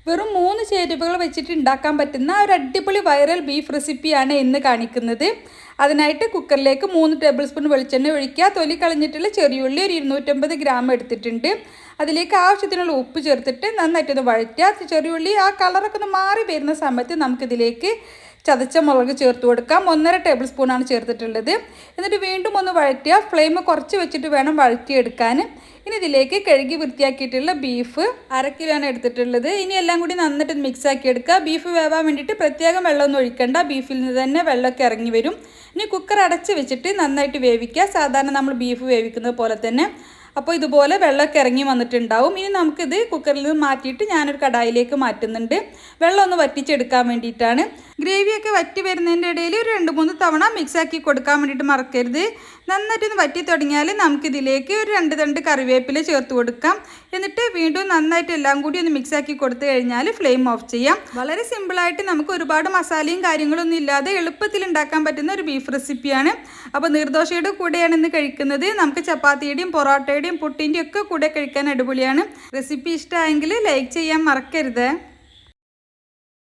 വെറും 3 ചേരുവകൾ വെച്ചിട്ട് ഉണ്ടാക്കാൻ പറ്റുന്ന ഒരു അടിപൊളി വൈറൽ ബീഫ് റെസിപ്പിയാണ് ഇന്ന് കാണിക്കുന്നത്. അതിനായിട്ട് കുക്കറിലേക്ക് 3 ടേബിൾ സ്പൂൺ വെളിച്ചെണ്ണ ഒഴിക്കുക. തൊലി കളഞ്ഞിട്ടുള്ള ചെറിയുള്ളി ഒരു 250 ഗ്രാം എടുത്തിട്ടുണ്ട്. അതിലേക്ക് ആവശ്യത്തിനുള്ള ഉപ്പ് ചേർത്തിട്ട് നന്നായിട്ടൊന്ന് വഴറ്റുക. ചെറിയുള്ളി ആ കളറൊക്കെ ഒന്ന് മാറി വരുന്ന സമയത്ത് നമുക്കിതിലേക്ക് ചതച്ച മുളക് ചേർത്ത് കൊടുക്കാം. 1.5 ടേബിൾ സ്പൂണാണ് ചേർത്തിട്ടുള്ളത്. എന്നിട്ട് വീണ്ടും ഒന്ന് വഴറ്റുക. ഫ്ലെയിം കുറച്ച് വെച്ചിട്ട് വേണം വഴറ്റിയെടുക്കാൻ. ഇനി ഇതിലേക്ക് കഴുകി വൃത്തിയാക്കിയിട്ടുള്ള ബീഫ് 1/2 കിലോയാണ് എടുത്തിട്ടുള്ളത്. ഇനി എല്ലാം കൂടി നന്നായിട്ട് മിക്സ് ആക്കി എടുക്കുക. ബീഫ് വേവാൻ വേണ്ടിയിട്ട് പ്രത്യേകം വെള്ളമൊന്നും ഒഴിക്കണ്ട, ബീഫിൽ നിന്ന് തന്നെ വെള്ളമൊക്കെ ഇറങ്ങി വരും. ഇനി കുക്കർ അടച്ച് വെച്ചിട്ട് നന്നായിട്ട് വേവിക്കുക, സാധാരണ നമ്മൾ ബീഫ് വേവിക്കുന്നത് പോലെ തന്നെ. അപ്പോൾ ഇതുപോലെ വെള്ളമൊക്കെ ഇറങ്ങി വന്നിട്ടുണ്ടാവും. ഇനി നമുക്കിത് കുക്കറിൽ നിന്ന് മാറ്റിയിട്ട് ഞാനൊരു കടായിലേക്ക് മാറ്റുന്നുണ്ട്. വെള്ളം ഒന്ന് വറ്റിച്ചെടുക്കാൻ വേണ്ടിയിട്ടാണ്. ഗ്രേവിയൊക്കെ വറ്റി വരുന്നതിൻ്റെ ഇടയിൽ ഒരു 2-3 തവണ മിക്സാക്കി കൊടുക്കാൻ വേണ്ടിയിട്ട് മറക്കരുത്. നന്നായിട്ടൊന്ന് വറ്റി തുടങ്ങിയാൽ നമുക്കിതിലേക്ക് ഒരു 2 തണ്ട് കറിവേപ്പില ചേർത്ത് കൊടുക്കാം. എന്നിട്ട് വീണ്ടും നന്നായിട്ട് എല്ലാം കൂടി ഒന്ന് മിക്സാക്കി കൊടുത്തു കഴിഞ്ഞാൽ ഫ്ലെയിം ഓഫ് ചെയ്യാം. വളരെ സിമ്പിളായിട്ട് നമുക്ക് ഒരുപാട് മസാലയും കാര്യങ്ങളൊന്നും ഇല്ലാതെ എളുപ്പത്തിൽ ഉണ്ടാക്കാൻ പറ്റുന്ന ഒരു ബീഫ് റെസിപ്പിയാണ്. അപ്പോൾ നീർദോശയുടെ കൂടെയാണ് ഇന്ന് കഴിക്കുന്നത്. നമുക്ക് ചപ്പാത്തിയുടെയും പൊറോട്ടയുടെയും പുട്ടിൻ്റെയും ഒക്കെ കൂടെ കഴിക്കാൻ അടിപൊളിയാണ്. റെസിപ്പി ഇഷ്ടമായെങ്കിൽ ലൈക്ക് ചെയ്യാൻ മറക്കരുത്.